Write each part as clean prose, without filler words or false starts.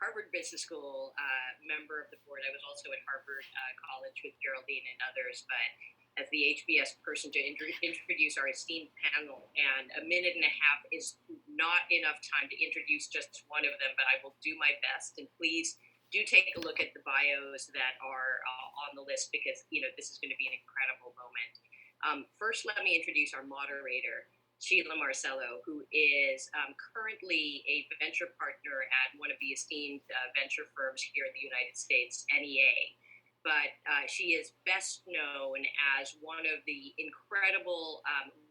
Harvard Business School member of the board. I was also at Harvard College with Geraldine and others, but as the HBS person to introduce our esteemed panel. And a minute and a half is not enough time to introduce just one of them, but I will do my best. And please do take a look at the bios that are on the list, because this is going to be an incredible moment. First, let me introduce our moderator, Sheila Marcelo, who is currently a venture partner at one of the esteemed venture firms here in the United States, NEA. But she is best known as one of the incredible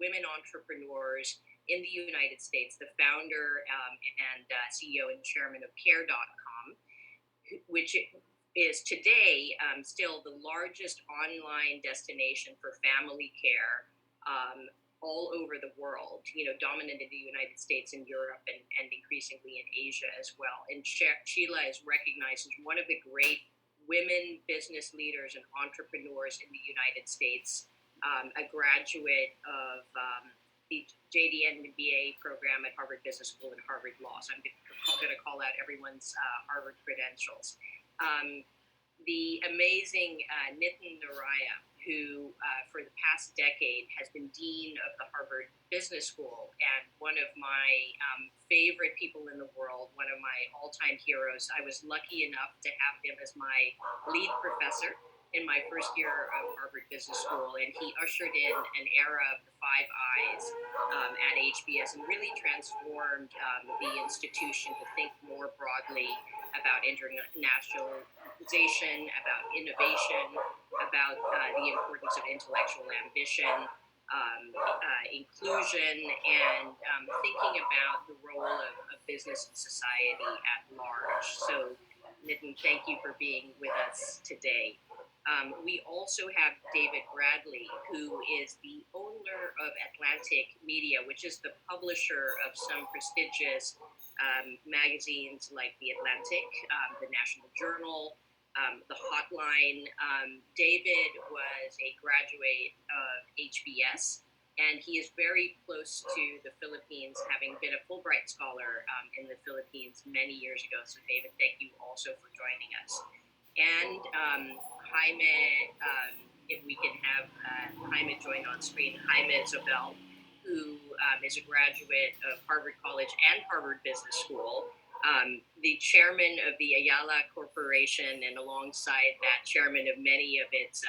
women entrepreneurs in the United States, the founder and CEO and chairman of Care.com, which is today still the largest online destination for family care all over the world, dominant in the United States and Europe and increasingly in Asia as well. And Sheila is recognized as one of the great women business leaders and entrepreneurs in the United States, a graduate of the JD MBA program at Harvard Business School and Harvard Law. So I'm going to call out everyone's Harvard credentials. The amazing Nitin Naraya, who for the past decade has been dean of the Harvard Business School and one of my favorite people in the world, one of my all-time heroes. I was lucky enough to have him as my lead professor in my first year of Harvard Business School, and he ushered in an era of the Five Eyes at HBS and really transformed the institution to think more broadly about internationalization, about innovation, about the importance of intellectual ambition, inclusion, and thinking about the role of business and society at large. So, Nitin, thank you for being with us today. We also have David Bradley, who is the owner of Atlantic Media, which is the publisher of some prestigious magazines like The Atlantic, the National Journal, the Hotline. David was a graduate of HBS, and he is very close to the Philippines, having been a Fulbright scholar in the Philippines many years ago. So, David, thank you also for joining us. And Jaime, if we can have Jaime join on screen, Jaime Zobel, who is a graduate of Harvard College and Harvard Business School, the chairman of the Ayala Corporation, and alongside that, chairman of many of its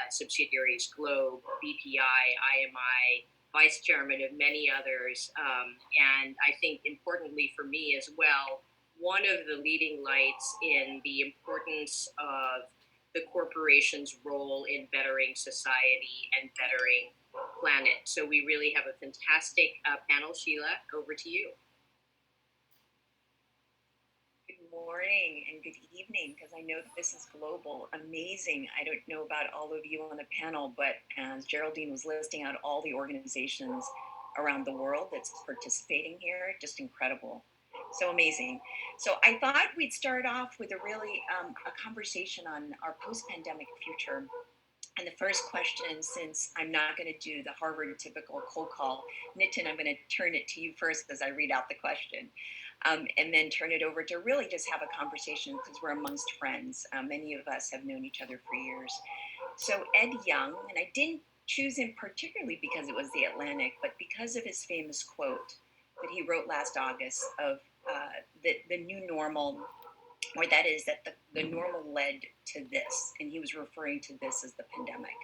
subsidiaries, Globe, BPI, IMI, vice chairman of many others, and I think importantly for me as well, one of the leading lights in the importance of the corporation's role in bettering society and bettering planet. So we really have a fantastic panel. Sheila, over to you. Good morning and good evening, because I know that this is global. Amazing. I don't know about all of you on the panel, but as Geraldine was listing out all the organizations around the world that's participating here, just incredible. So amazing. So I thought we'd start off with a really a conversation on our post-pandemic future. And the first question, since I'm not going to do the Harvard typical cold call, Nitin, I'm going to turn it to you first as I read out the question, and then turn it over to really just have a conversation because we're amongst friends. Many of us have known each other for years. So Ed Young, and I didn't choose him particularly because it was the Atlantic, but because of his famous quote that he wrote last August of the new normal, or that is that the normal led to this, and he was referring to this as the pandemic.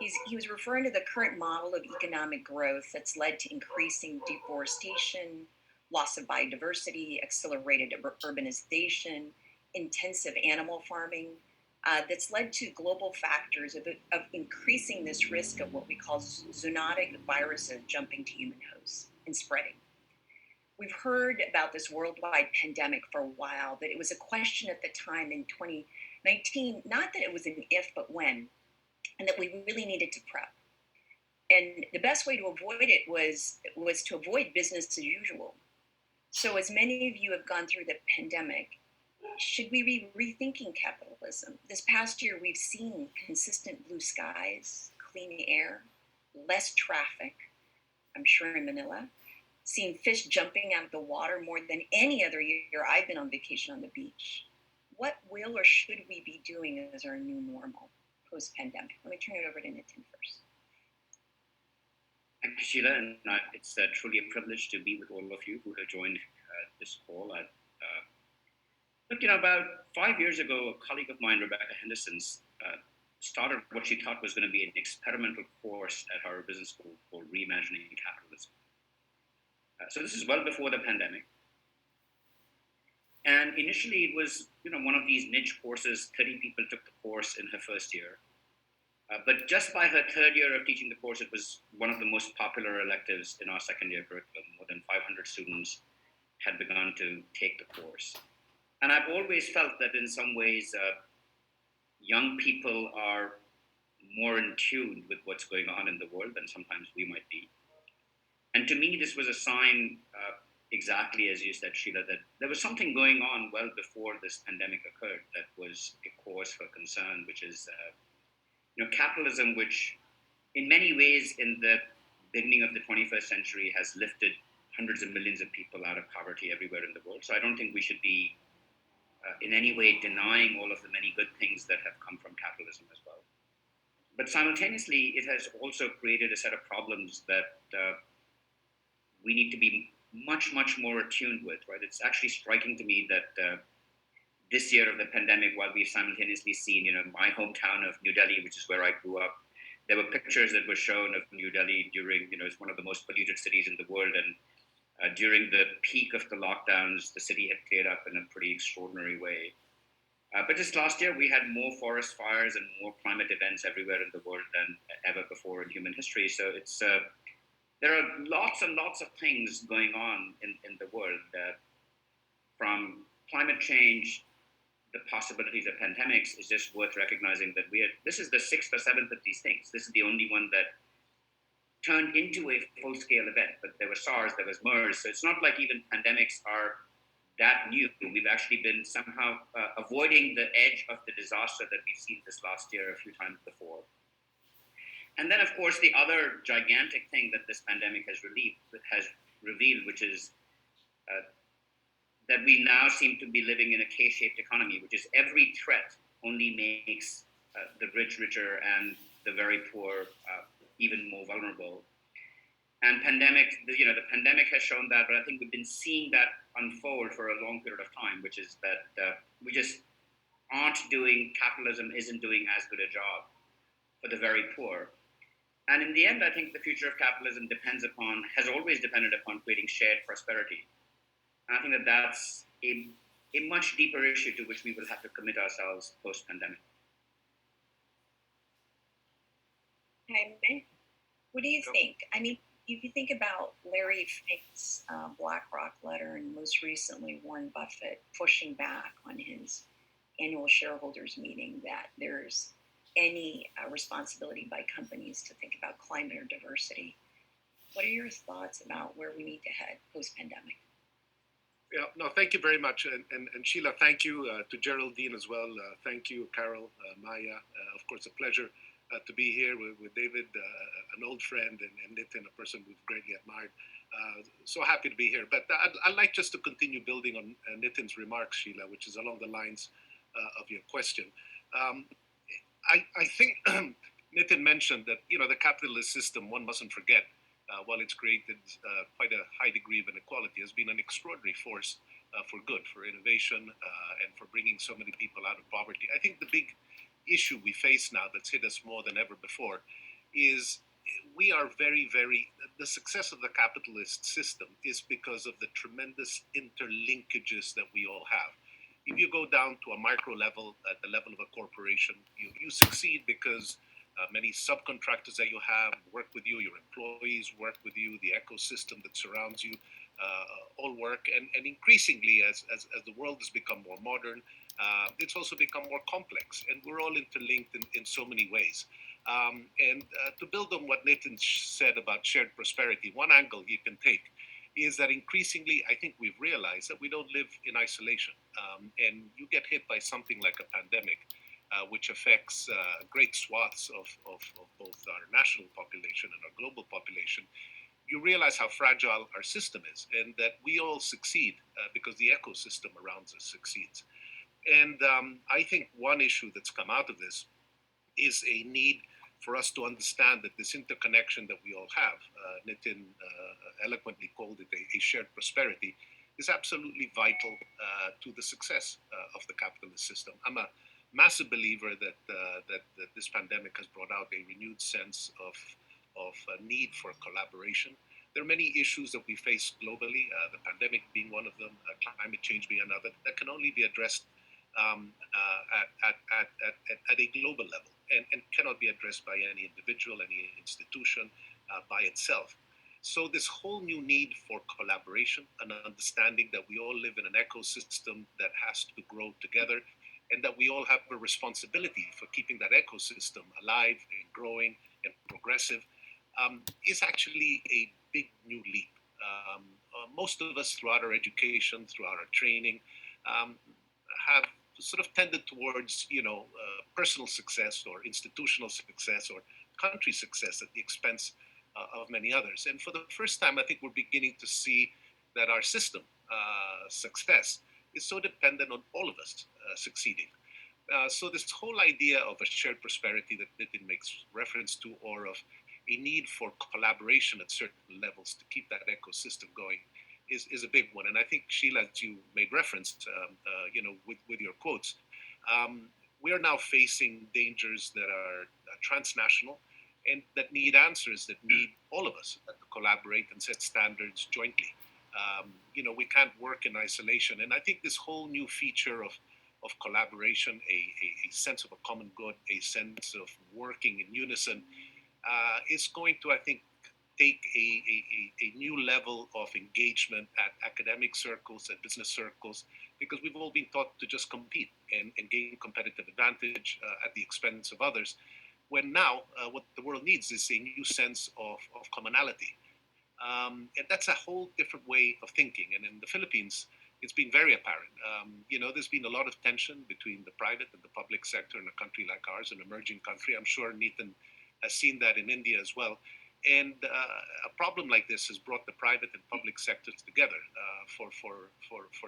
He was referring to the current model of economic growth that's led to increasing deforestation, loss of biodiversity, accelerated urbanization, intensive animal farming, that's led to global factors of increasing this risk of what we call zoonotic viruses jumping to human hosts and spreading. We've heard about this worldwide pandemic for a while, but it was a question at the time in 2019, not that it was an if, but when, and that we really needed to prep. And the best way to avoid it was to avoid business as usual. So as many of you have gone through the pandemic, should we be rethinking capitalism? This past year, we've seen consistent blue skies, clean air, less traffic, I'm sure in Manila, seen fish jumping out of the water more than any other year I've been on vacation on the beach. What will or should we be doing as our new normal post-pandemic? Let me turn it over to Nitin first. Thank you, Sheila, and it's truly a privilege to be with all of you who have joined this call. Look, about 5 years ago, a colleague of mine, Rebecca Henderson, started what she thought was going to be an experimental course at Harvard Business School called Reimagining Capitalism. So this is well before the pandemic. And initially it was, one of these niche courses. 30 people took the course in her first year. But just by her third year of teaching the course, it was one of the most popular electives in our second year curriculum. More than 500 students had begun to take the course. And I've always felt that in some ways, young people are more in tune with what's going on in the world than sometimes we might be. And to me, this was a sign, exactly as you said, Sheila, that there was something going on well before this pandemic occurred that was a cause for concern, which is capitalism, which in many ways in the beginning of the 21st century has lifted hundreds of millions of people out of poverty everywhere in the world. So I don't think we should be in any way denying all of the many good things that have come from capitalism as well. But simultaneously, it has also created a set of problems that we need to be much, much more attuned with, right? It's actually striking to me that this year of the pandemic, while we've simultaneously seen, my hometown of New Delhi, which is where I grew up, there were pictures that were shown of New Delhi during, it's one of the most polluted cities in the world. And during the peak of the lockdowns, the city had cleared up in a pretty extraordinary way. But just last year, we had more forest fires and more climate events everywhere in the world than ever before in human history. So it's there are lots and lots of things going on in the world, from climate change, the possibilities of pandemics. Is just worth recognizing that this is the sixth or seventh of these things. This is the only one that turned into a full-scale event, but there was SARS, there was MERS, so it's not like even pandemics are that new. We've actually been somehow avoiding the edge of the disaster that we've seen this last year a few times before. And then, of course, the other gigantic thing that this pandemic has revealed, which is that we now seem to be living in a K-shaped economy, which is every threat only makes the rich richer and the very poor even more vulnerable. And the pandemic has shown that, but I think we've been seeing that unfold for a long period of time, which is that we just capitalism isn't doing as good a job for the very poor. And in the end, I think the future of capitalism has always depended upon creating shared prosperity. And I think that that's a much deeper issue to which we will have to commit ourselves post-pandemic. Jaime, what do you think? I mean, if you think about Larry Fink's BlackRock letter, and most recently Warren Buffett pushing back on his annual shareholders meeting that there's any responsibility by companies to think about climate or diversity. What are your thoughts about where we need to head post-pandemic? Yeah, no, thank you very much. And Sheila, thank you to Geraldine as well. Thank you, Carol, Maya. Of course, a pleasure to be here with David, an old friend, and Nitin, a person we've greatly admired. So happy to be here. But I'd like just to continue building on Nitin's remarks, Sheila, which is along the lines of your question. I think Nitin mentioned that, the capitalist system, one mustn't forget, while it's created quite a high degree of inequality, has been an extraordinary force for good, for innovation, and for bringing so many people out of poverty. I think the big issue we face now that's hit us more than ever before is we are the success of the capitalist system is because of the tremendous interlinkages that we all have. If you go down to a micro level, at the level of a corporation, you succeed because many subcontractors that you have work with you, your employees work with you, the ecosystem that surrounds you all work. And increasingly, as the world has become more modern, it's also become more complex. And we're all interlinked in so many ways. And to build on what Nitin said about shared prosperity, one angle you can take is that increasingly, I think we've realized that we don't live in isolation. And you get hit by something like a pandemic, which affects great swaths of both our national population and our global population. you realize how fragile our system is, and that we all succeed because the ecosystem around us succeeds. And I think one issue that's come out of this is a need for us to understand that this interconnection that we all have, Nitin eloquently called it a shared prosperity, is absolutely vital to the success of the capitalist system. I'm a massive believer that this pandemic has brought out a renewed sense of need for collaboration. There are many issues that we face globally, the pandemic being one of them, climate change being another, that can only be addressed at a global level and cannot be addressed by any individual, any institution by itself. So this whole new need for collaboration and understanding that we all live in an ecosystem that has to grow together and that we all have a responsibility for keeping that ecosystem alive and growing and progressive is actually a big new leap. Most of us throughout our education, throughout our training, have sort of tended towards, personal success or institutional success or country success at the expense of many others. And for the first time, I think we're beginning to see that our system success is so dependent on all of us succeeding. So this whole idea of a shared prosperity that Nitin makes reference to, or of a need for collaboration at certain levels to keep that ecosystem going, is a big one. And I think, Sheila, as you made reference, with your quotes, we are now facing dangers that are transnational and that need answers, that need all of us to collaborate and set standards jointly. We can't work in isolation. And I think this whole new feature of collaboration, a sense of a common good, a sense of working in unison, is going to, I think, take a new level of engagement at academic circles, at business circles, because we've all been taught to just compete and gain competitive advantage at the expense of others, when now what the world needs is a new sense of commonality. And that's a whole different way of thinking. And in the Philippines, it's been very apparent. There's been a lot of tension between the private and the public sector in a country like ours, an emerging country. I'm sure Nathan has seen that in India as well. And a problem like this has brought the private and public sectors together for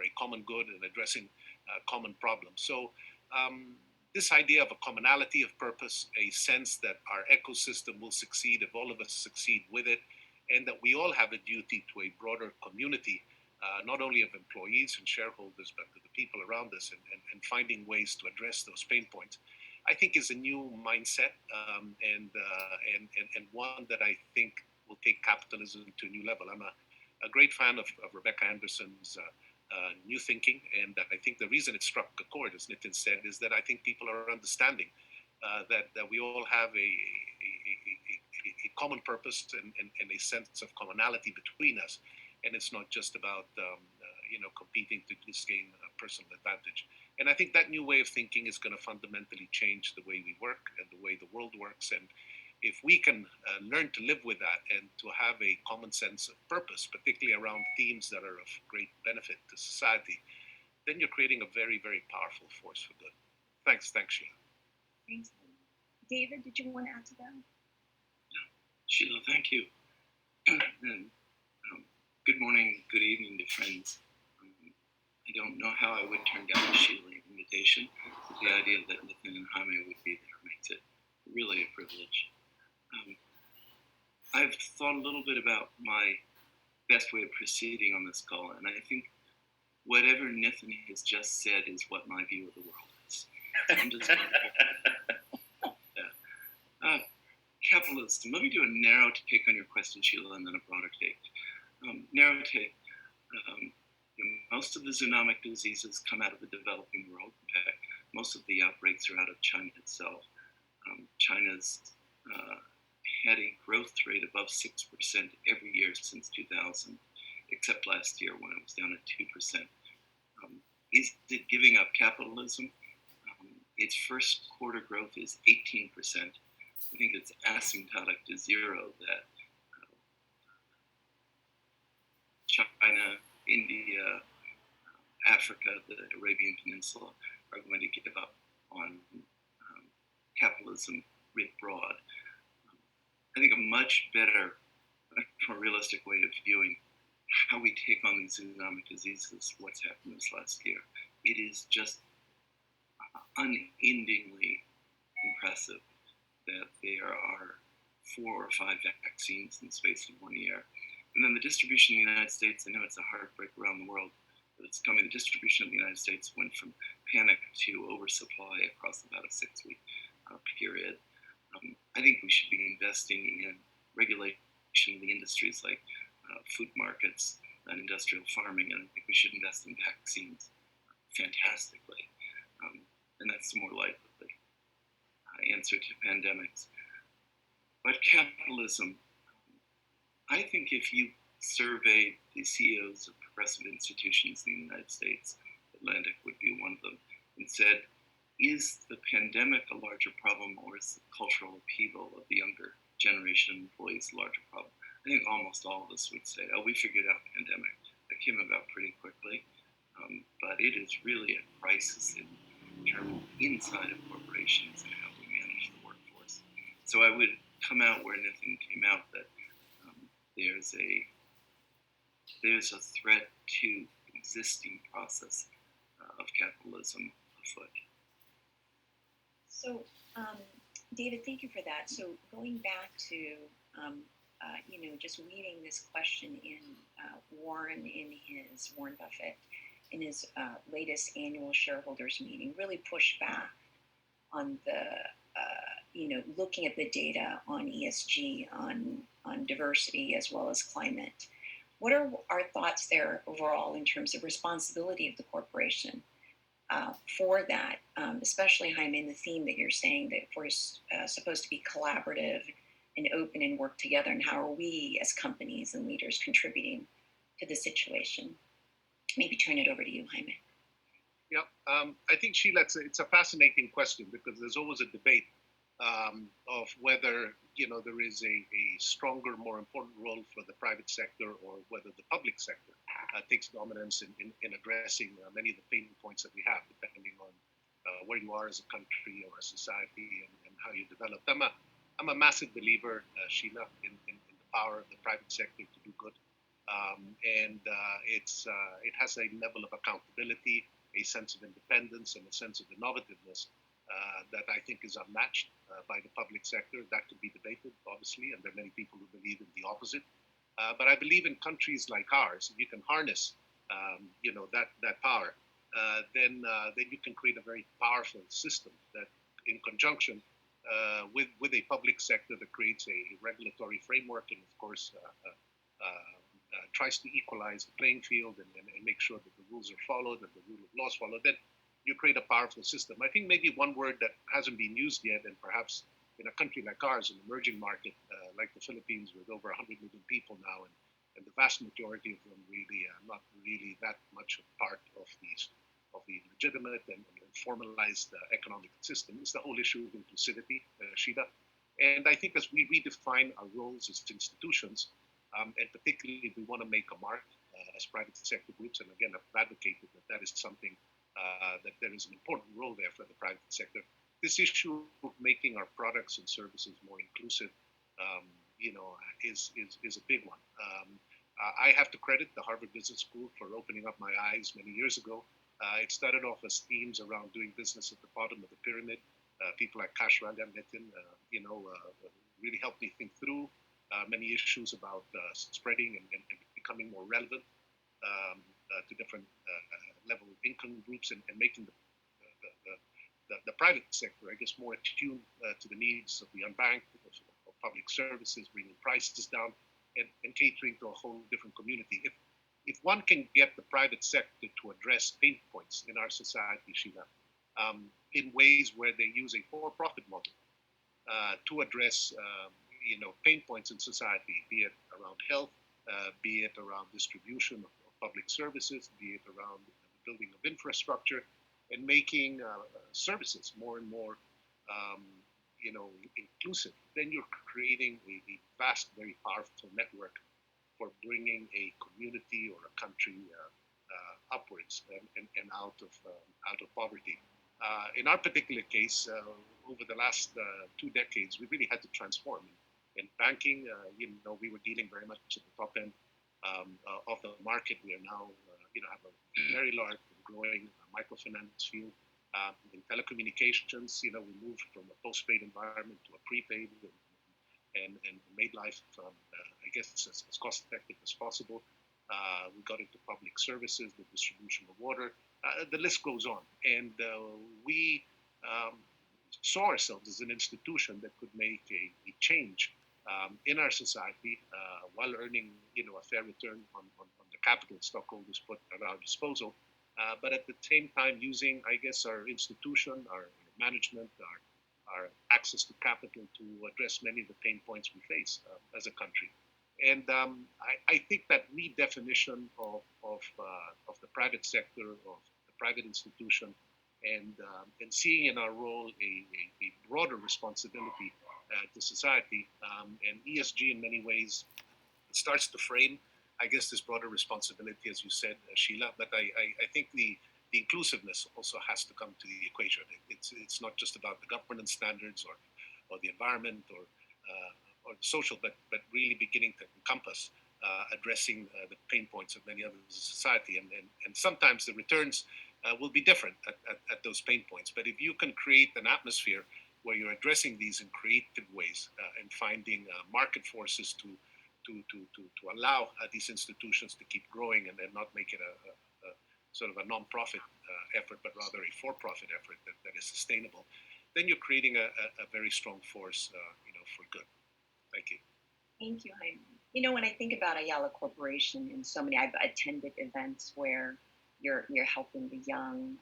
a common good and addressing common problems. So this idea of a commonality of purpose, a sense that our ecosystem will succeed if all of us succeed with it, and that we all have a duty to a broader community, not only of employees and shareholders, but to the people around us, and finding ways to address those pain points, I think is a new mindset, and one that I think will take capitalism to a new level. I'm a great fan of Rebecca Anderson's new thinking, and I think the reason it struck a chord, as Nitin said, is that I think people are understanding that we all have a common purpose and a sense of commonality between us, and it's not just about competing to just gain personal advantage. And I think that new way of thinking is going to fundamentally change the way we work and the way the world works. And if we can learn to live with that and to have a common sense of purpose, particularly around themes that are of great benefit to society, then you're creating a very, very powerful force for good. Thanks, Sheila. Thanks. David, did you want to add to that? Sheila, thank you. And, good morning, good evening to friends. I don't know how I would turn down a Sheila invitation. The idea that Nathan and Jaime would be there makes it really a privilege. I've thought a little bit about my best way of proceeding on this call, and I think whatever Nathan has just said is what my view of the world is. I'm just capitalism. Let me do a narrow take on your question, Sheila, and then a broader take. Narrow take. Most of the zoonotic diseases come out of the developing world. In fact, most of the outbreaks are out of China itself. China's had a growth rate above 6% every year since 2000, except last year when it was down at 2%. Is it giving up capitalism? Its first quarter growth is 18%. I think it's asymptotic to zero that China, India, Africa, the Arabian Peninsula are going to give up on capitalism writ broad. I think a much better more realistic way of viewing how we take on these zoonotic diseases, what's happened this last year. It is just unendingly impressive that there are 4 or 5 vaccines in the space of 1 year. And then the distribution in the United States, I know it's a heartbreak around the world, but it's coming. The distribution of the United States went from panic to oversupply across about a 6-week period. I think we should be investing in regulation of the industries like food markets and industrial farming, and I think we should invest in vaccines fantastically. And that's the more likely answer to pandemics. But capitalism, I think if you survey the CEOs of progressive institutions in the United States, Atlantic would be one of them, and said, is the pandemic a larger problem, or is the cultural upheaval of the younger generation of employees a larger problem? I think almost all of us would say, oh, we figured out the pandemic. That came about pretty quickly. But it is really a crisis in terms inside of corporations and how we manage the workforce. So I would come out where nothing came out that there's a threat to the existing process of capitalism afoot. So, David, thank you for that. So, going back to just weaving this question in, Warren Buffett, in his latest annual shareholders meeting, really pushed back on the, looking at the data on ESG, on diversity as well as climate. What are our thoughts there overall in terms of responsibility of the corporation for that, especially, Jaime, in the theme that you're saying that we're supposed to be collaborative and open and work together, and how are we as companies and leaders contributing to the situation? Maybe turn it over to you, Jaime. Yeah, I think, Sheila, it's a fascinating question, because there's always a debate of whether there is a stronger, more important role for the private sector, or whether the public sector takes dominance in addressing many of the pain points that we have, depending on where you are as a country or a society, and how you develop. I'm a massive believer, Sheila, in the power of the private sector to do good, and it has a level of accountability, a sense of independence, and a sense of innovativeness that I think is unmatched by the public sector. That could be debated, obviously, and there are many people who believe in the opposite. But I believe in countries like ours, if you can harness, that power, then you can create a very powerful system that, in conjunction with a public sector that creates a regulatory framework, and of course tries to equalize the playing field, and make sure that the rules are followed and the rule of law is followed, then you create a powerful system. I think maybe one word that hasn't been used yet, and perhaps in a country like ours, an emerging market like the Philippines, with over 100 million people now, and the vast majority of them really not really that much a part of the legitimate and formalized economic system, is the whole issue of inclusivity, Sheila. And I think as we redefine our roles as institutions, and particularly if we want to make a mark as private sector groups, and again, I've advocated that is something that there is an important role there for the private sector. This issue of making our products and services more inclusive, is a big one. I have to credit the Harvard Business School for opening up my eyes many years ago. It started off as themes around doing business at the bottom of the pyramid. People like Kashraga Nitin, really helped me think through many issues about spreading and becoming more relevant to different level of income groups, and making the private sector, I guess, more attuned to the needs of the unbanked, of public services, bringing prices down, and catering to a whole different community. If one can get the private sector to address pain points in our society, Sheila, in ways where they use a for-profit model to address, pain points in society, be it around health, be it around distribution of public services, be it around the building of infrastructure, and making services more and more, inclusive, then you're creating a vast, very powerful network for bringing a community or a country upwards and out of poverty. In our particular case, over the last 2 decades, we really had to transform. In banking, we were dealing very much at the top end of the market. We are now, have a very large and growing microfinance field. In telecommunications, we moved from a postpaid environment to a prepaid and made life, I guess, as cost effective as possible. We got into public services, the distribution of water. The list goes on. And we saw ourselves as an institution that could make a change in our society while earning, a fair return on the capital stockholders put at our disposal. But at the same time, using, I guess, our institution, our management, our access to capital to address many of the pain points we face as a country. And I think that redefinition of the private sector, of the private institution, and seeing in our role a broader responsibility to society, and ESG in many ways starts to frame, I guess, this broader responsibility, as you said, Sheila. But I think the inclusiveness also has to come to the equation. It's not just about the governance standards or the environment or the social, but really beginning to encompass addressing the pain points of many others in society. And sometimes the returns will be different at those pain points. But if you can create an atmosphere where you're addressing these in creative ways and finding market forces to allow these institutions to keep growing and not make it a sort of a non-profit effort, but rather a for-profit effort that is sustainable, then you're creating a very strong force, for good. Thank you. Thank you, Jaime. When I think about Ayala Corporation, and so many, I've attended events where you're helping the young,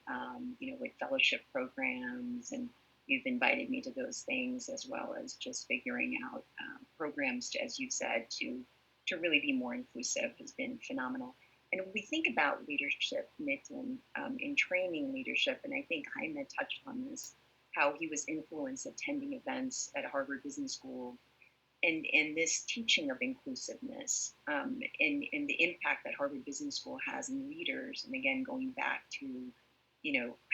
with fellowship programs, and you've invited me to those things, as well as just figuring out programs to, as you said, to really be more inclusive has been phenomenal. And when we think about leadership, Nitin, in training leadership, and I think Jaime touched on this, how he was influenced attending events at Harvard Business School, and this teaching of inclusiveness, and the impact that Harvard Business School has in leaders. And again, going back to,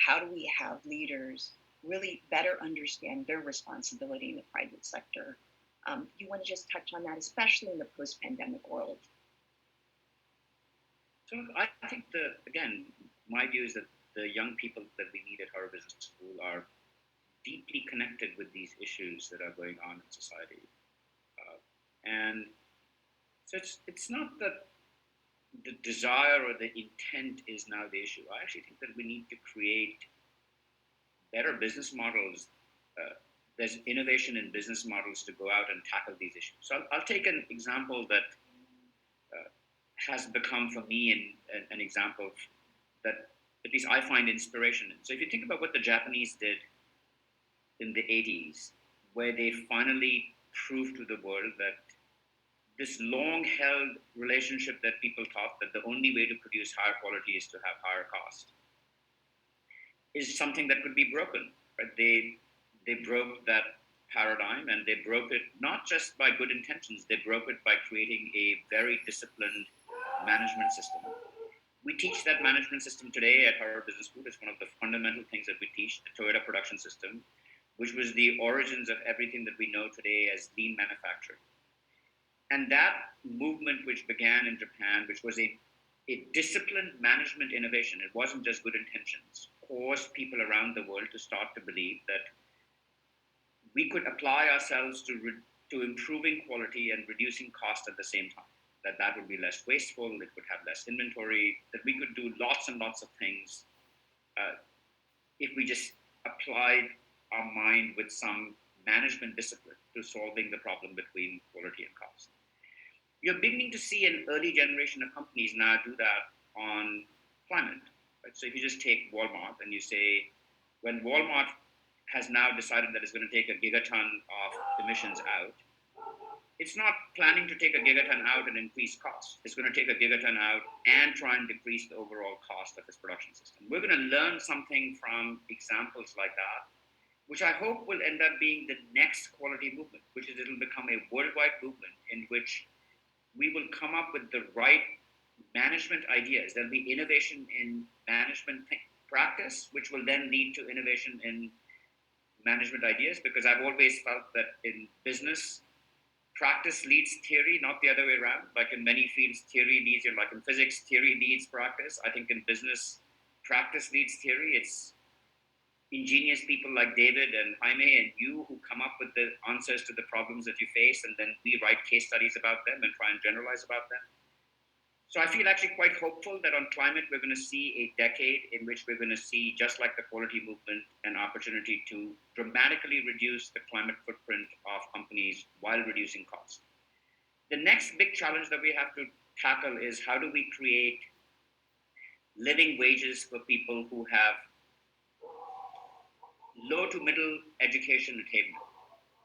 how do we have leaders really better understand their responsibility in the private sector? You want to just touch on that, especially in the post-pandemic world? So I think my view is that the young people that we meet at Harvard Business School are deeply connected with these issues that are going on in society. And so it's not that the desire or the intent is now the issue. I actually think that we need to create better business models. There's innovation in business models to go out and tackle these issues. So I'll take an example that has become for me an example that at least I find inspiration in. So if you think about what the Japanese did in the 80s, where they finally proved to the world that this long-held relationship that people thought that the only way to produce higher quality is to have higher cost is something that could be broken. Right? They broke that paradigm, and they broke it not just by good intentions, they broke it by creating a very disciplined management system. We teach that management system today at Harvard Business School. It's one of the fundamental things that we teach, the Toyota production system, which was the origins of everything that we know today as lean manufacturing. And that movement, which began in Japan, which was a disciplined management innovation, it wasn't just good intentions, caused people around the world to start to believe that we could apply ourselves to improving quality and reducing cost at the same time. That would be less wasteful, it would have less inventory, that we could do lots and lots of things if we just applied our mind with some management discipline to solving the problem between quality and cost. You're beginning to see an early generation of companies now do that on climate. Right? So if you just take Walmart and you say, when Walmart has now decided that it's going to take a gigaton of emissions out, it's not planning to take a gigaton out and increase cost. It's going to take a gigaton out and try and decrease the overall cost of its production system. We're going to learn something from examples like that, which I hope will end up being the next quality movement, which is it'll become a worldwide movement in which we will come up with the right management ideas. There'll be innovation in management practice, which will then lead to innovation in management ideas, because I've always felt that in business, practice leads theory, not the other way around. Like in many fields, theory leads, like in physics, theory leads practice. I think in business, practice leads theory. It's ingenious people like David and Jaime and you who come up with the answers to the problems that you face, and then we write case studies about them and try and generalize about them. So I feel actually quite hopeful that on climate, we're going to see a decade in which we're going to see, just like the quality movement, an opportunity to dramatically reduce the climate footprint of companies while reducing costs. The next big challenge that we have to tackle is how do we create living wages for people who have low to middle education attainment.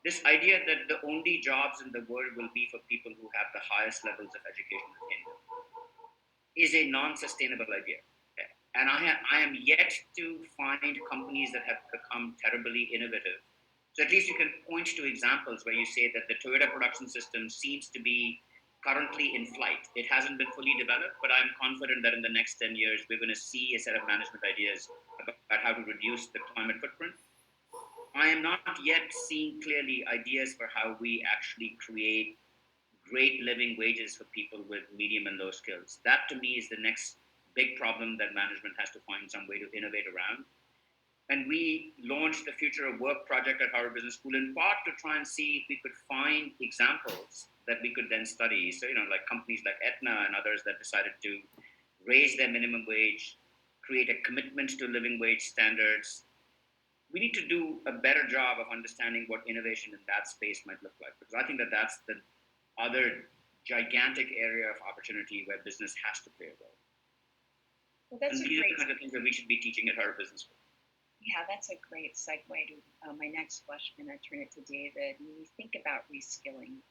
This idea that the only jobs in the world will be for people who have the highest levels of education attainment is a non-sustainable idea. And I am yet to find companies that have become terribly innovative. So at least you can point to examples where you say that the Toyota production system seems to be currently in flight. It hasn't been fully developed, but I'm confident that in the next 10 years, we're going to see a set of management ideas about how to reduce the climate footprint. I am not yet seeing clearly ideas for how we actually create great living wages for people with medium and low skills. That to me is the next big problem that management has to find some way to innovate around. And we launched the Future of Work project at Harvard Business School in part to try and see if we could find examples that we could then study. So, like companies like Aetna and others that decided to raise their minimum wage, create a commitment to living wage standards. We need to do a better job of understanding what innovation in that space might look like, because I think that that's the other gigantic area of opportunity where business has to play a role. Well, that's and these are the kinds of things that we should be teaching at Harvard Business School. Yeah, that's a great segue to my next question. I turn it to David. When you think about reskilling,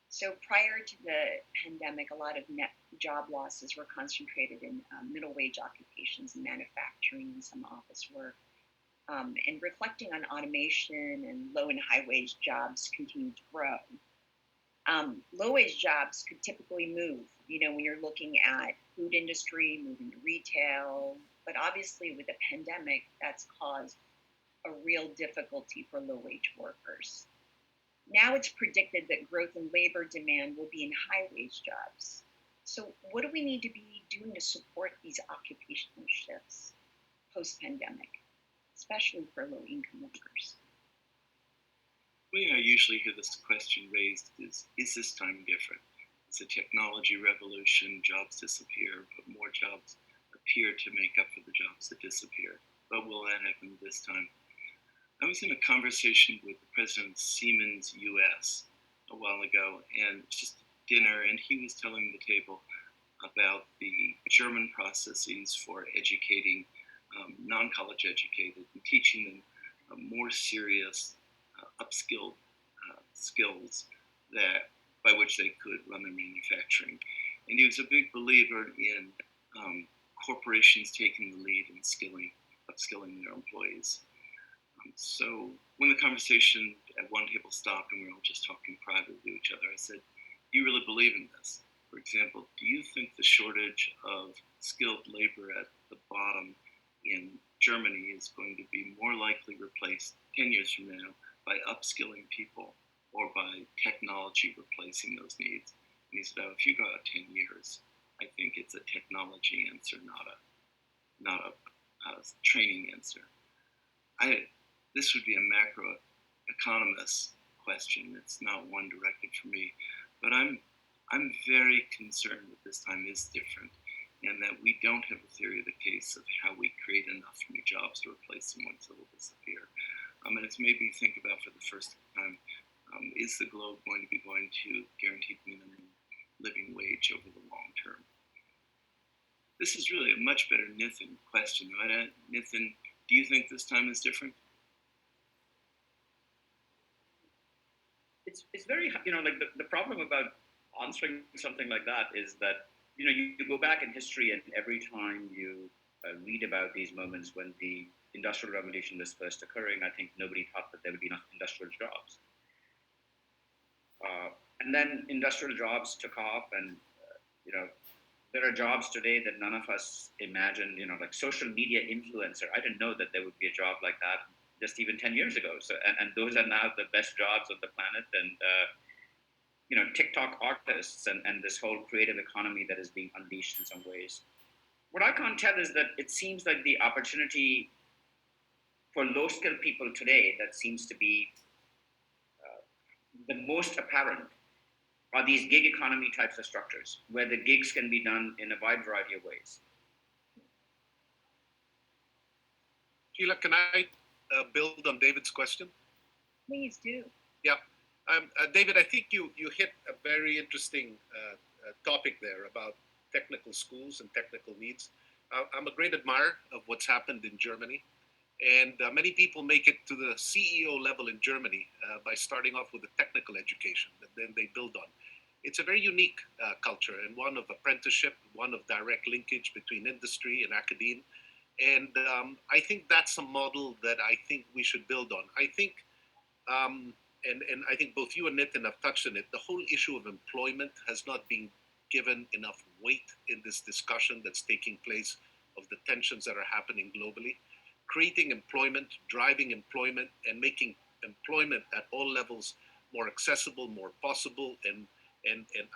so prior to the pandemic, a lot of net job losses were concentrated in middle wage occupations, manufacturing, and some office work. And reflecting on automation and low and high wage jobs continue to grow. Low wage jobs could typically move, when you're looking at food industry, moving to retail, but obviously with the pandemic, that's caused a real difficulty for low wage workers. Now it's predicted that growth in labor demand will be in high wage jobs. So what do we need to be doing to support these occupational shifts post-pandemic, especially for low income workers? The way I usually hear this question raised is this time different? It's a technology revolution, jobs disappear, but more jobs appear to make up for the jobs that disappear. But will that happen this time? I was in a conversation with the president of Siemens US a while ago, and just dinner, and he was telling the table about the German processes for educating non-college educated and teaching them more serious upskilled skills that by which they could run their manufacturing. And he was a big believer in corporations taking the lead in upskilling their employees. So when the conversation at one table stopped and we were all just talking privately to each other, I said, do you really believe in this? For example, do you think the shortage of skilled labor at the bottom in Germany is going to be more likely replaced 10 years from now by upskilling people or by technology replacing those needs? And he said, if you go out 10 years, I think it's a technology answer, not a training answer. This would be a macro economist question. It's not one directed for me, but I'm very concerned that this time is different and that we don't have a theory of the case of how we create enough new jobs to replace them once it will disappear. And it's made me think about for the first time, is the globe going to be going to guaranteed minimum living wage over the long term? This is really a much better Nithin question, right? Nithin, do you think this time is different? It's very, like the problem about answering something like that is that, you go back in history and every time you read about these moments when the Industrial Revolution was first occurring, I think nobody thought that there would be enough industrial jobs. And then industrial jobs took off and, there are jobs today that none of us imagined, like social media influencer. I didn't know that there would be a job like that just even 10 years ago. So, and those are now the best jobs on the planet. And TikTok artists and this whole creative economy that is being unleashed in some ways. What I can't tell is that it seems like the opportunity for low skilled people today that seems to be the most apparent are these gig economy types of structures where the gigs can be done in a wide variety of ways. Sheila, can I build on David's question? Please do. Yeah. David, I think you hit a very interesting topic there about technical schools and technical needs. I'm a great admirer of what's happened in Germany. And many people make it to the CEO level in Germany by starting off with a technical education that then they build on. It's a very unique culture and one of apprenticeship, one of direct linkage between industry and academia. And I think that's a model that I think we should build on. I think, and I think both you and Nitin have touched on it, the whole issue of employment has not been given enough weight in this discussion that's taking place of the tensions that are happening globally. Creating employment, driving employment, and making employment at all levels more accessible, more possible, and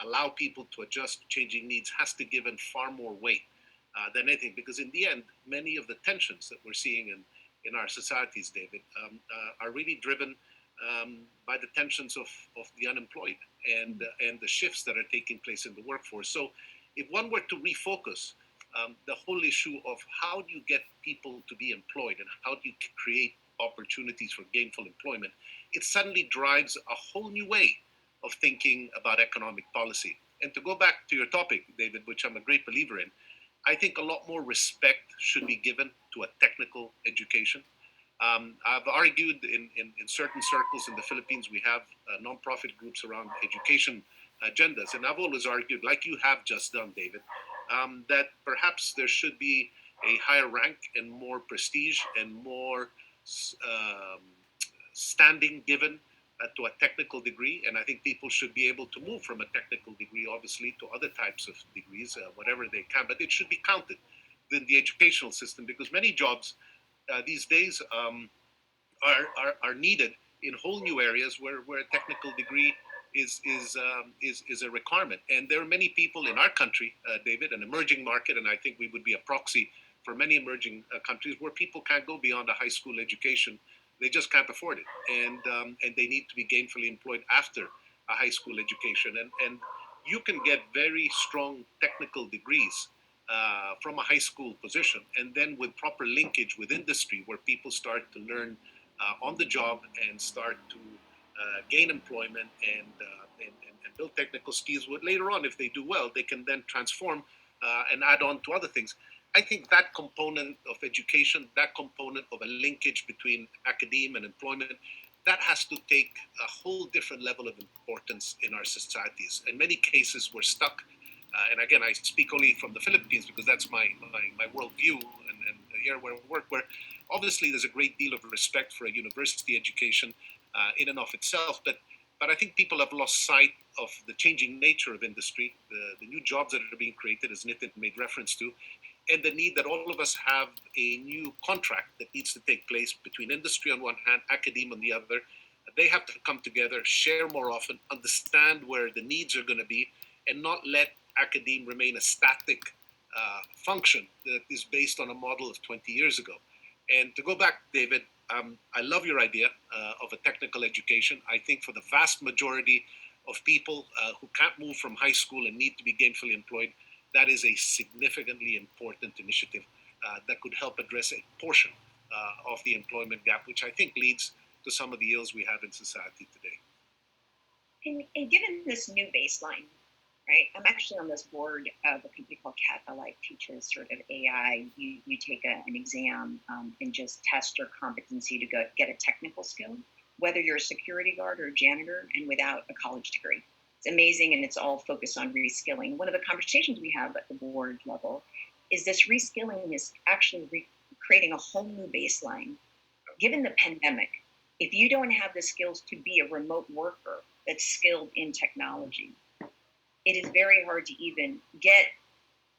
allow people to adjust to changing needs has to give in far more weight than anything. Because in the end, many of the tensions that we're seeing in our societies, David, are really driven by the tensions of the unemployed and the shifts that are taking place in the workforce. So if one were to refocus the whole issue of how do you get people to be employed and how do you create opportunities for gainful employment, it suddenly drives a whole new way of thinking about economic policy. And to go back to your topic, David, which I'm a great believer in, I think a lot more respect should be given to a technical education. I've argued in certain circles in the Philippines, we have nonprofit groups around education agendas. And I've always argued, like you have just done, David, that perhaps there should be a higher rank and more prestige and more standing given to a technical degree. And I think people should be able to move from a technical degree, obviously, to other types of degrees, whatever they can. But it should be counted in the educational system because many jobs these days are needed in whole new areas where a technical degree is a requirement. And there are many people in our country, David, an emerging market, and I think we would be a proxy for many emerging countries where people can't go beyond a high school education. They just can't afford it, and they need to be gainfully employed after a high school education. And you can get very strong technical degrees from a high school position, and then with proper linkage with industry, where people start to learn on the job and start to gain employment and build technical skills. Later on, if they do well, they can then transform and add on to other things. I think that component of education, that component of a linkage between academia and employment, that has to take a whole different level of importance in our societies. In many cases, we're stuck. And again, I speak only from the Philippines because that's my worldview and here where I work, where obviously there's a great deal of respect for a university education in and of itself. But I think people have lost sight of the changing nature of industry, the new jobs that are being created, as Nitin made reference to, and the need that all of us have a new contract that needs to take place between industry on one hand, academia on the other. They have to come together, share more often, understand where the needs are going to be, and not let academia remain a static function that is based on a model of 20 years ago. And to go back, David, I love your idea of a technical education. I think for the vast majority of people who can't move from high school and need to be gainfully employed, that is a significantly important initiative that could help address a portion of the employment gap, which I think leads to some of the ills we have in society today. And given this new baseline, right? I'm actually on this board of a company called Catalyte, teaches sort of AI. You take an exam and just test your competency to get a technical skill, whether you're a security guard or a janitor and without a college degree. It's amazing, and it's all focused on reskilling. One of the conversations we have at the board level is this reskilling is actually creating a whole new baseline. Given the pandemic, if you don't have the skills to be a remote worker that's skilled in technology, it is very hard to even get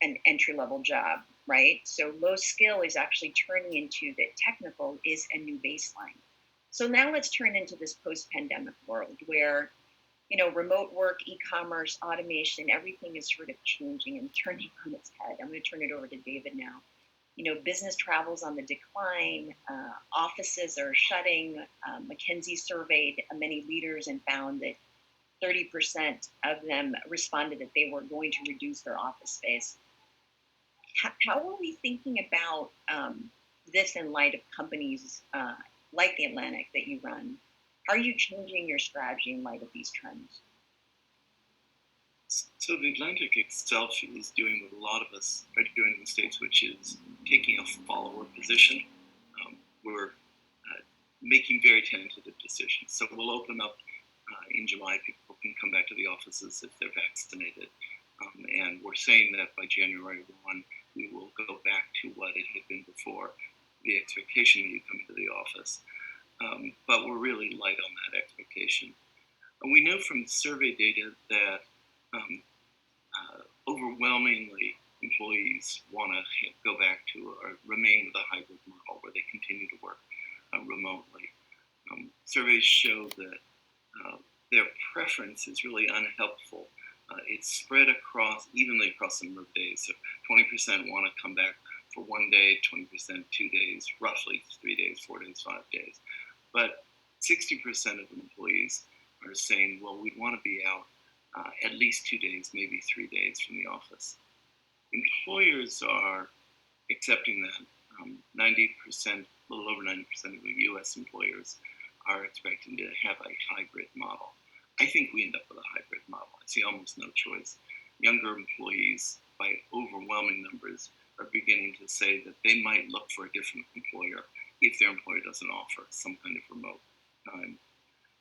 an entry-level job, right? So low skill is actually turning into the technical is a new baseline. So now let's turn into this post-pandemic world where remote work, e-commerce, automation, everything is sort of changing and turning on its head. I'm going to turn it over to David now. Business travel's on the decline. Offices are shutting. McKinsey surveyed many leaders and found that 30% of them responded that they were going to reduce their office space. How are we thinking about this in light of companies like the Atlantic that you run? How are you changing your strategy in light of these trends? So the Atlantic itself is doing what a lot of us are doing in the States, which is taking a follower position. We're making very tentative decisions. So we'll open up in July. People can come back to the offices if they're vaccinated. And we're saying that by January 1, we will go back to what it had been before, the expectation that you come into the office. But we're really light on that expectation. And we know from survey data that overwhelmingly employees want to go back to or remain with a hybrid model where they continue to work remotely. Surveys show that their preference is really unhelpful. It's spread evenly across the number of days. So 20% want to come back for 1 day, 20% 2 days, roughly 3 days, 4 days, 5 days. But 60% of employees are saying, well, we'd want to be out at least 2 days, maybe 3 days from the office. Employers are accepting that. 90%, a little over 90% of the US employers are expecting to have a hybrid model. I think we end up with a hybrid model. I see almost no choice. Younger employees, by overwhelming numbers, are beginning to say that they might look for a different employer if their employer doesn't offer some kind of remote time.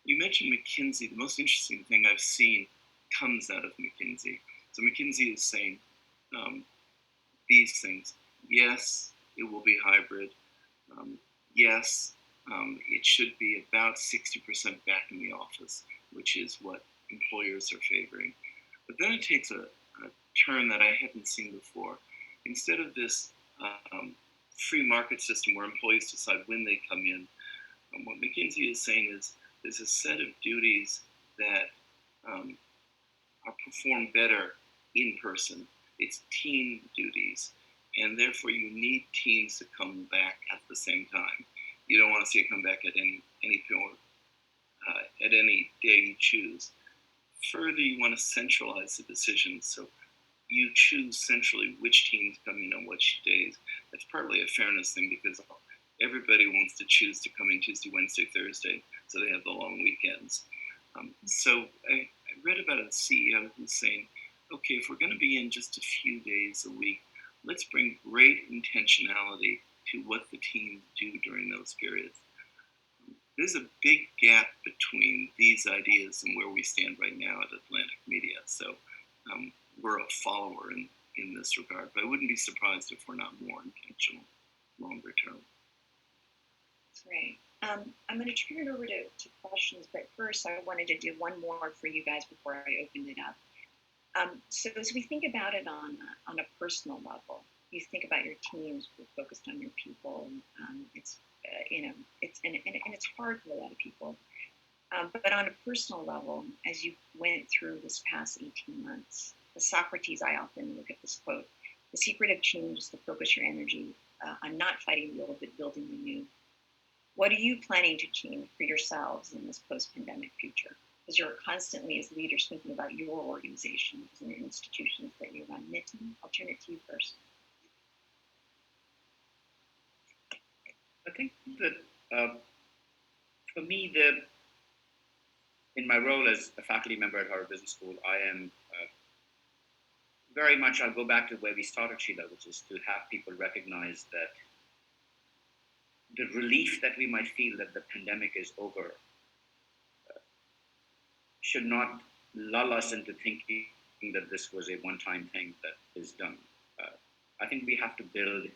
You mentioned McKinsey. The most interesting thing I've seen comes out of McKinsey. So McKinsey is saying these things. Yes, it will be hybrid. Yes, it should be about 60% back in the office, which is what employers are favoring. But then it takes a turn that I hadn't seen before. Instead of this free market system where employees decide when they come in, what McKinsey is saying is there's a set of duties that are performed better in person. It's team duties, and therefore you need teams to come back at the same time. You don't want to see it come back at any point, at any day you choose. Further, you want to centralize the decisions, so you choose centrally which teams come in on which days. That's partly a fairness thing because everybody wants to choose to come in Tuesday, Wednesday, Thursday, so they have the long weekends. So I read about a CEO who's saying, okay, if we're going to be in just a few days a week, let's bring great intentionality to what the teams do during those periods. There's a big gap between these ideas and where we stand right now at Atlantic Media. So we're a follower in this regard, but I wouldn't be surprised if we're not more intentional longer term. That's great. I'm going to turn it over to questions, but first I wanted to do one more for you guys before I open it up. So as we think about it on a personal level, you think about your teams, we're focused on your people. It's it's hard for a lot of people. But on a personal level, as you went through this past 18 months, the Socrates, I often look at this quote: "The secret of change is to focus your energy on not fighting the old, but building the new." What are you planning to change for yourselves in this post-pandemic future? Because you're constantly, as leaders, thinking about your organizations and your institutions that you run. Nitin, I'll turn it to you first. I think that for me, in my role as a faculty member at Harvard Business School, I am very much, I'll go back to where we started, Sheila, which is to have people recognize that the relief that we might feel that the pandemic is over should not lull us into thinking that this was a one-time thing that is done. I think we have to build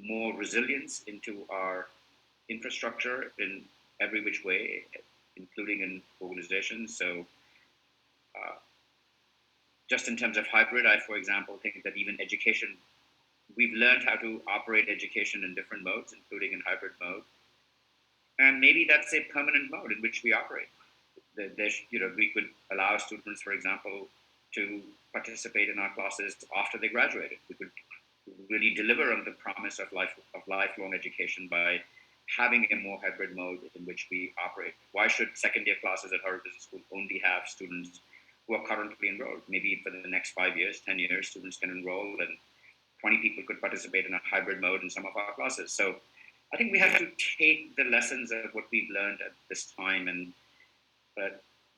more resilience into our infrastructure in every which way, including in organizations. So just in terms of hybrid, I, for example, think that even education, we've learned how to operate education in different modes, including in hybrid mode. And maybe that's a permanent mode in which we operate. we could allow students, for example, to participate in our classes after they graduated. We could really deliver on the promise of lifelong education by having a more hybrid mode in which we operate. Why should second year classes at Harvard Business School only have students who are currently enrolled? Maybe for the next 5 years, 10 years, students can enroll and 20 people could participate in a hybrid mode in some of our classes. So I think we have to take the lessons of what we've learned at this time. And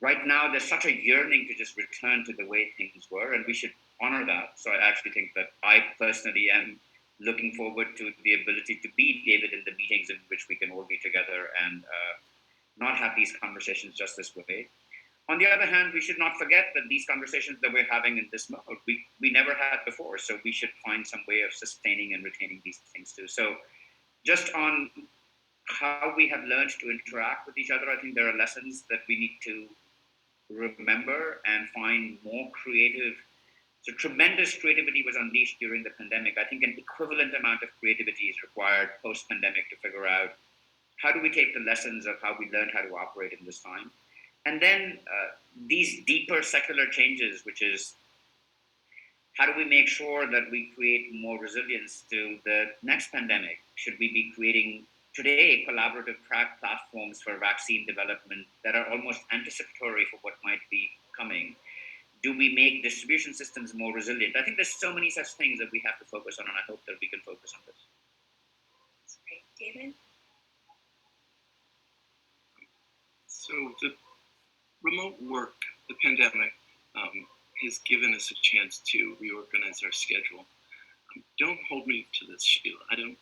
right now, there's such a yearning to just return to the way things were, and we should honor that. So I actually think that I personally am looking forward to the ability to be David in the meetings in which we can all be together and not have these conversations just this way. On the other hand, we should not forget that these conversations that we're having in this mode, we never had before. So we should find some way of sustaining and retaining these things too. So just on how we have learned to interact with each other, I think there are lessons that we need to remember and find more creative. So tremendous creativity was unleashed during the pandemic. I think an equivalent amount of creativity is required post-pandemic to figure out how do we take the lessons of how we learned how to operate in this time. And then these deeper secular changes, which is how do we make sure that we create more resilience to the next pandemic? Should we be creating today collaborative platforms for vaccine development that are almost anticipatory for what might be coming? Do we make distribution systems more resilient? I think there's so many such things that we have to focus on, and I hope that we can focus on this. That's great. David? So the remote work, the pandemic, has given us a chance to reorganize our schedule. Don't hold me to this, Sheila. I don't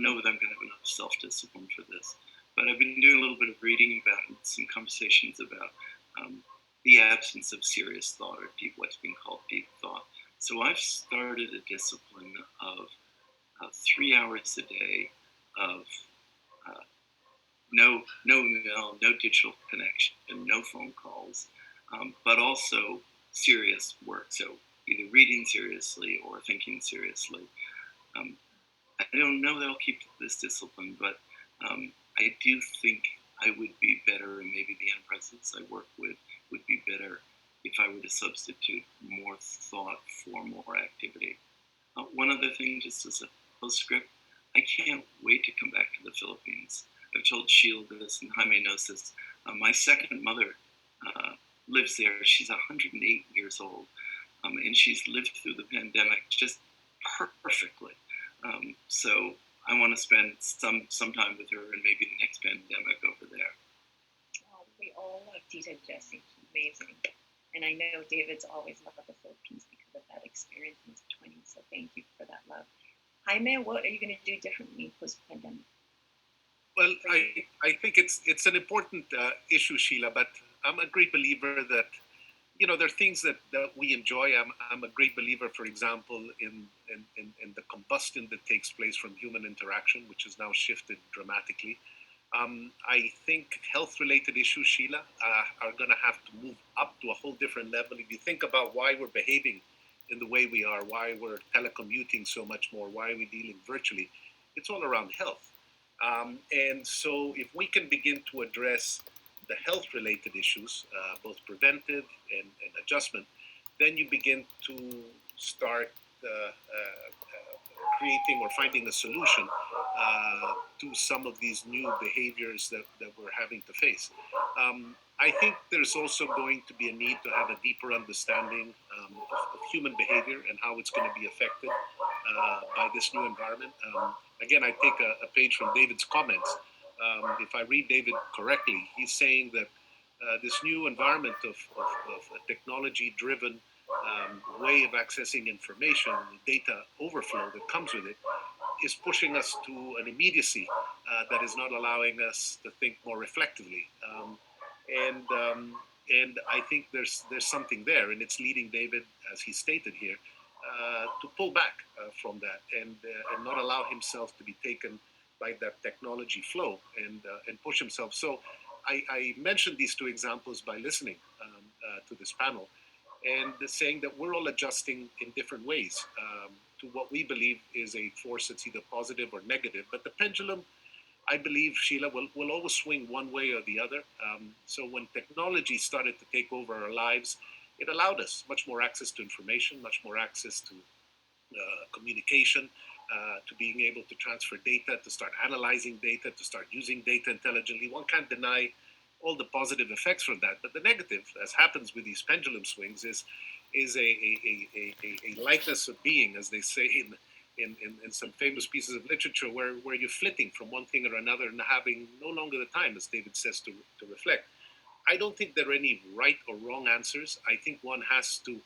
know whether I'm going to have enough self-discipline for this, but I've been doing a little bit of reading about it, some conversations about the absence of serious thought, or what's being called deep thought. So I've started a discipline of 3 hours a day of no email, no digital connection, no phone calls, but also serious work. So either reading seriously or thinking seriously. I don't know that I'll keep this discipline, but I do think I would be better, and maybe the enterprises I work with would be better if I were to substitute more thought for more activity. One other thing, just as a postscript, I can't wait to come back to the Philippines. I've told Sheila this, and Jaime knows this. My second mother lives there. She's 108 years old, and she's lived through the pandemic just perfectly. So I want to spend some time with her, and maybe the next pandemic over there. Oh, we all love Tita Jessie. She's amazing. And I know David's always loved the Philippines because of that experience in his 20s. So thank you for that love. Jaime, what are you going to do differently post-pandemic? Well, I think it's an important issue, Sheila, but I'm a great believer that, there are things that we enjoy. I'm a great believer, for example, in the combustion that takes place from human interaction, which has now shifted dramatically. I think health-related issues, Sheila, are going to have to move up to a whole different level. If you think about why we're behaving in the way we are, why we're telecommuting so much more, why we're dealing virtually, it's all around health. And so if we can begin to address the health-related issues, both preventive and adjustment, then you begin to start creating or finding a solution to some of these new behaviors that we're having to face. I think there's also going to be a need to have a deeper understanding of human behavior and how it's going to be affected by this new environment. Again, I take a page from David's comments. If I read David correctly, he's saying that this new environment of a technology-driven way of accessing information, the data overflow that comes with it, is pushing us to an immediacy that is not allowing us to think more reflectively. And I think there's something there, and it's leading David, as he stated here, to pull back from that and not allow himself to be taken by that technology flow and push himself. So I mentioned these two examples by listening to this panel and saying that we're all adjusting in different ways to what we believe is a force that's either positive or negative. But the pendulum, I believe, Sheila, will always swing one way or the other. So when technology started to take over our lives, it allowed us much more access to information, much more access to communication, to being able to transfer data, to start analyzing data, to start using data intelligently. One can't deny all the positive effects from that, but the negative, as happens with these pendulum swings, is a likeness of being, as they say in some famous pieces of literature, where you're flitting from one thing or another and having no longer the time, as David says, to reflect. I don't think there are any right or wrong answers. I think one has to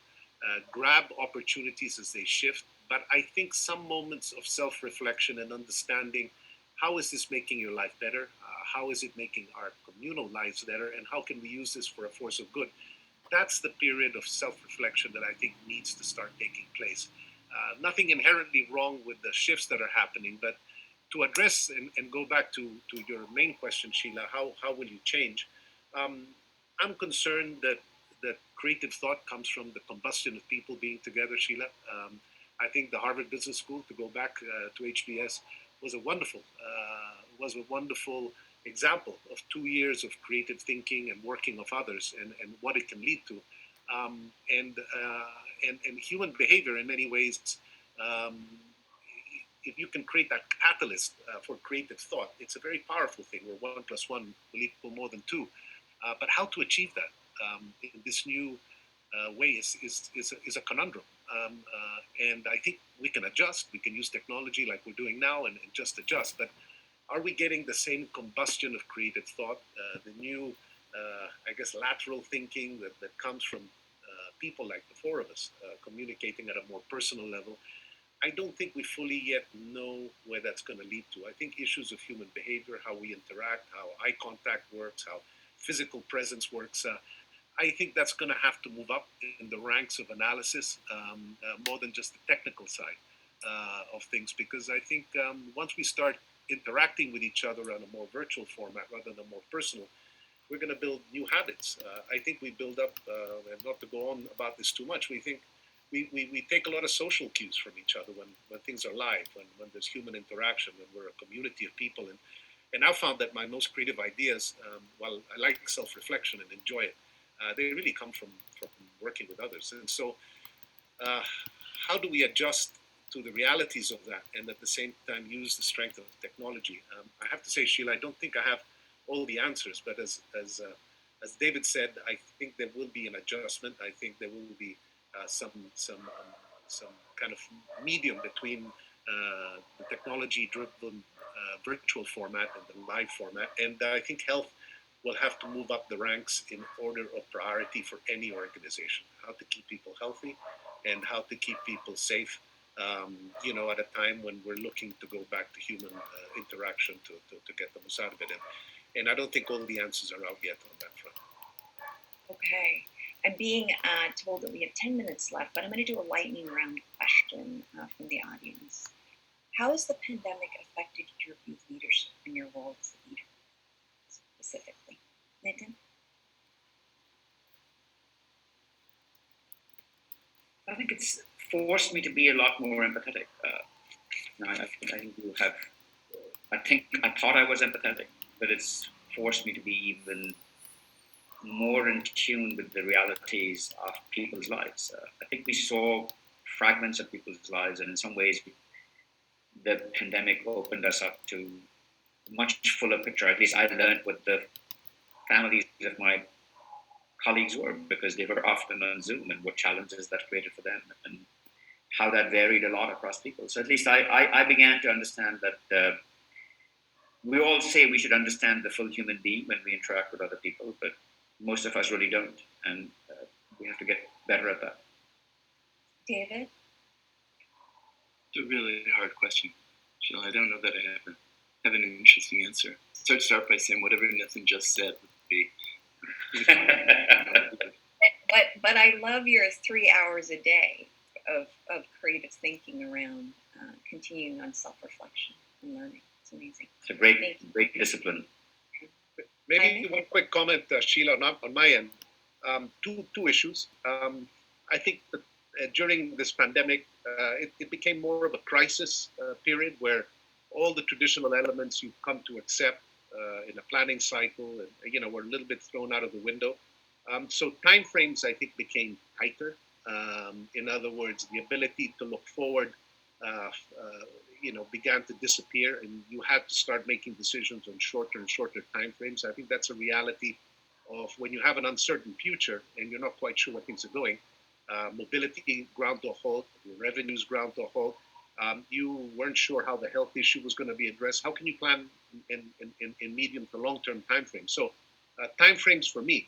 grab opportunities as they shift. But I think some moments of self-reflection and understanding, how is this making your life better? How is it making our communal lives better? And how can we use this for a force of good? That's the period of self-reflection that I think needs to start taking place. Nothing inherently wrong with the shifts that are happening, but to address and go back to your main question, Sheila, how will you change? I'm concerned that creative thought comes from the combustion of people being together, Sheila. I think the Harvard Business School, to go back to HBS, was a wonderful example of 2 years of creative thinking and working of others, and what it can lead to. And human behavior, in many ways, if you can create that catalyst for creative thought, it's a very powerful thing where 1 + 1 will equal more than 2. But how to achieve that in this new way is a conundrum. And I think we can adjust. We can use technology like we're doing now and just adjust. But are we getting the same combustion of creative thought, the new, I guess, lateral thinking that comes from people like the four of us communicating at a more personal level? I don't think we fully yet know where that's going to lead to. I think issues of human behavior, how we interact, how eye contact works, how physical presence works, I think that's going to have to move up in the ranks of analysis, more than just the technical side of things, because I think once we start interacting with each other on a more virtual format rather than more personal, we're going to build new habits. I think we build up, and not to go on about this too much, we think we take a lot of social cues from each other when things are live, when there's human interaction, when we're a community of people. And I've found that my most creative ideas, while I like self-reflection and enjoy it, they really come from working with others. And so how do we adjust to the realities of that and at the same time use the strength of technology? I have to say, Sheila, I don't think I have all the answers, but as David said, I think there will be an adjustment. I think there will be some kind of medium between the technology-driven virtual format and the live format. And I think health will have to move up the ranks in order of priority for any organization. How to keep people healthy and how to keep people safe, at a time when we're looking to go back to human interaction to get the most out of it. And I don't think all the answers are out yet on that front. Okay. I'm being told that we have 10 minutes left, but I'm going to do a lightning round question from the audience. How has the pandemic affected your youth leadership and your role as a leader, specifically? Nitin? I think it's forced me to be a lot more empathetic. I think you have. I thought I was empathetic, but it's forced me to be even more in tune with the realities of people's lives. I think we saw fragments of people's lives, and in some ways, the pandemic opened us up to a much fuller picture. At least I learned what the families of my colleagues were, because they were often on Zoom, and what challenges that created for them, and how that varied a lot across people. So at least I began to understand that we all say we should understand the full human being when we interact with other people, but most of us really don't, and we have to get better at that. David? It's a really hard question, Sheila. I don't know that I have an interesting answer. So I'd start by saying whatever Nathan just said would be. But I love your 3 hours a day of creative thinking around continuing on self-reflection and learning. It's amazing. It's a great discipline. Maybe one quick comment, Sheila, on my end. Two issues. I think that during this pandemic, it became more of a crisis period where all the traditional elements you've come to accept in a planning cycle, and were a little bit thrown out of the window. So timeframes, I think, became tighter. In other words, the ability to look forward, began to disappear, and you had to start making decisions on shorter and shorter timeframes. I think that's a reality of when you have an uncertain future and you're not quite sure where things are going. Mobility ground to a halt, revenues ground to a halt. You weren't sure how the health issue was going to be addressed. How can you plan in medium to long-term timeframes? So timeframes for me,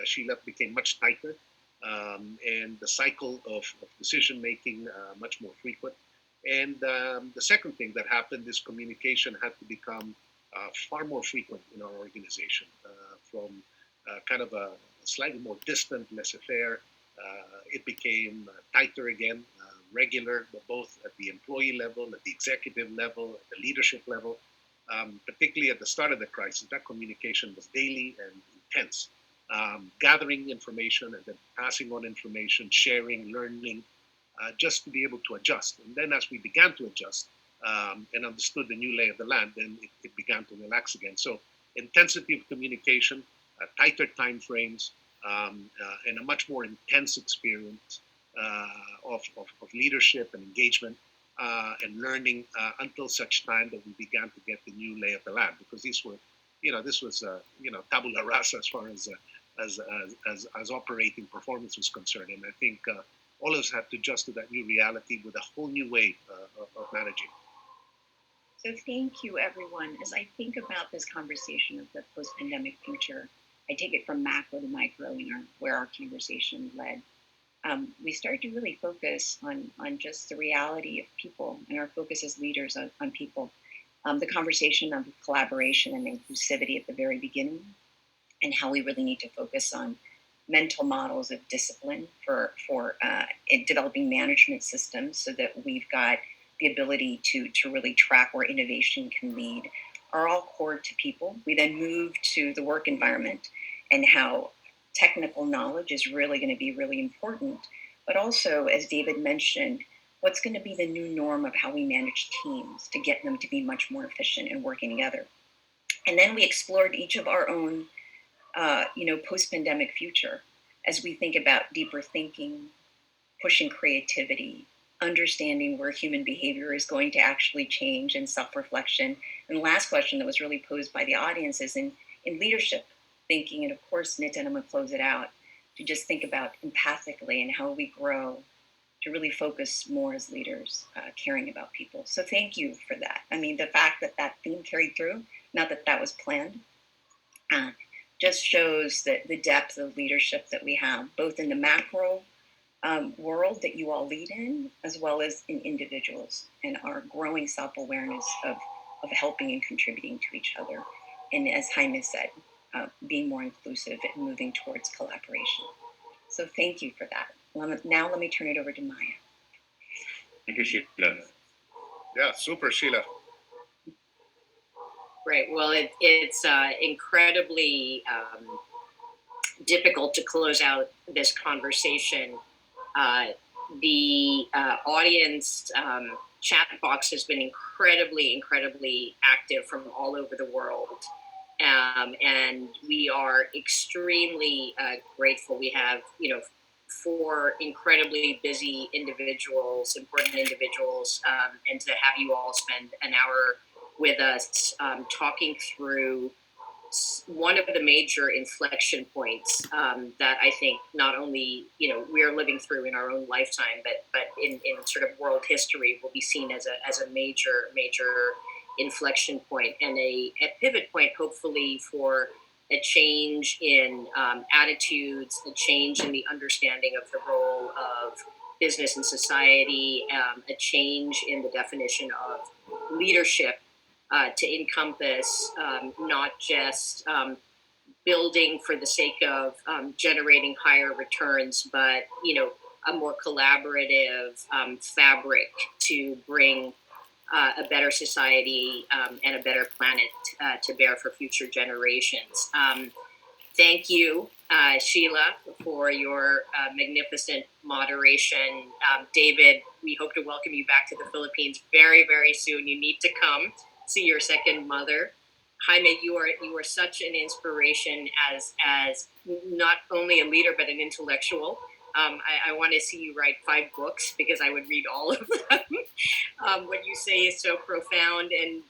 Sheila, became much tighter, and the cycle of decision-making much more frequent. And the second thing that happened is communication had to become far more frequent in our organization, from kind of a slightly more distant, laissez-faire. It became tighter again, regular, but both at the employee level, at the executive level, at the leadership level. Particularly at the start of the crisis, that communication was daily and intense. Gathering information and then passing on information, sharing, learning, just to be able to adjust. And then as we began to adjust and understood the new lay of the land, then it began to relax again. So intensity of communication, tighter time frames, and a much more intense experience of leadership and engagement and learning until such time that we began to get the new lay of the land. Because this was tabula rasa as far as operating performance was concerned. And I think all of us had to adjust to that new reality with a whole new way of managing. So thank you, everyone. As I think about this conversation of the post-pandemic future, I take it from macro to micro where our conversation led. We started to really focus on just the reality of people and our focus as leaders on people. The conversation of collaboration and inclusivity at the very beginning, and how we really need to focus on mental models of discipline for developing management systems so that we've got the ability to really track where innovation can lead, are all core to people. We then move to the work environment and how technical knowledge is really going to be really important. But also, as David mentioned, what's going to be the new norm of how we manage teams to get them to be much more efficient and working together. And then we explored each of our own, post-pandemic future as we think about deeper thinking, pushing creativity, understanding where human behavior is going to actually change, and self-reflection. And the last question that was really posed by the audience is in leadership thinking, and of course, Nitin, I'm going to close it out, to just think about empathically and how we grow to really focus more as leaders, caring about people. So thank you for that. I mean, the fact that theme carried through, not that was planned, just shows that the depth of leadership that we have, both in the macro world that you all lead in, as well as in individuals, and our growing self-awareness of helping and contributing to each other. And as Jaime said, being more inclusive and moving towards collaboration. So thank you for that. Now let me turn it over to Maya. Thank you, Sheila. Yeah, super, Sheila. Right. Well, it's incredibly difficult to close out this conversation. The audience chat box has been incredibly active from all over the world. And we are extremely grateful. We have, 4 incredibly busy individuals, important individuals, and to have you all spend an hour with us talking through one of the major inflection points that I think not only we're living through in our own lifetime, but in sort of world history will be seen as a major inflection point and a pivot point, hopefully, for a change in attitudes, a change in the understanding of the role of business and society, a change in the definition of leadership to encompass not just building for the sake of generating higher returns, but a more collaborative fabric to bring a better society and a better planet to bear for future generations. Thank you, Sheila, for your magnificent moderation. David, we hope to welcome you back to the Philippines very, very soon. You need to come see your second mother. Jaime, you are such an inspiration as not only a leader but an intellectual. I want to see you write 5 books because I would read all of them. What you say is so profound, and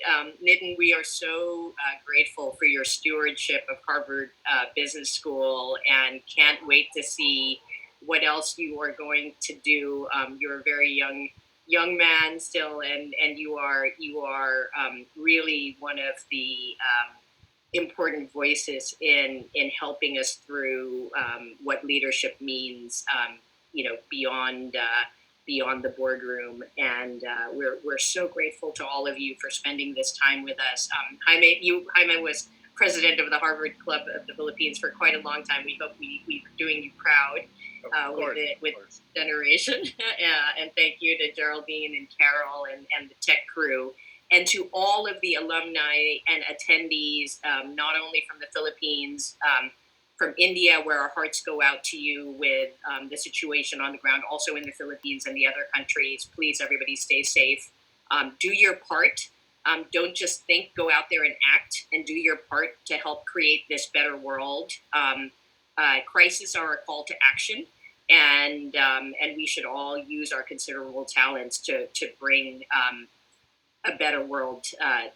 Nitin, we are so grateful for your stewardship of Harvard Business School, and can't wait to see what else you are going to do. You're a very young man still, and you are really one of the important voices in helping us through what leadership means, beyond the boardroom. And we're so grateful to all of you for spending this time with us. Jaime was president of the Harvard Club of the Philippines for quite a long time. We hope we're doing you proud with generation. And thank you to Geraldine and Carol and the tech crew. And to all of the alumni and attendees, not only from the Philippines, from India, where our hearts go out to you with the situation on the ground, also in the Philippines and the other countries. Please, everybody, stay safe. Do your part. Don't just think, go out there and act, and do your part to help create this better world. Crises are a call to action, and we should all use our considerable talents to bring a better world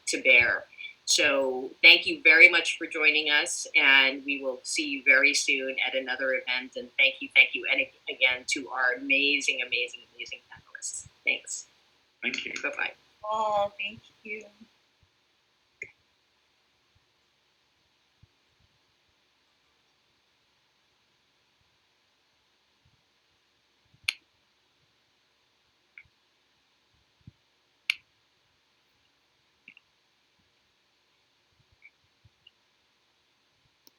to bear. So thank you very much for joining us, and we will see you very soon at another event. And thank you, and again to our amazing panelists. Thanks. Thank you. Bye-bye. Oh, thank you.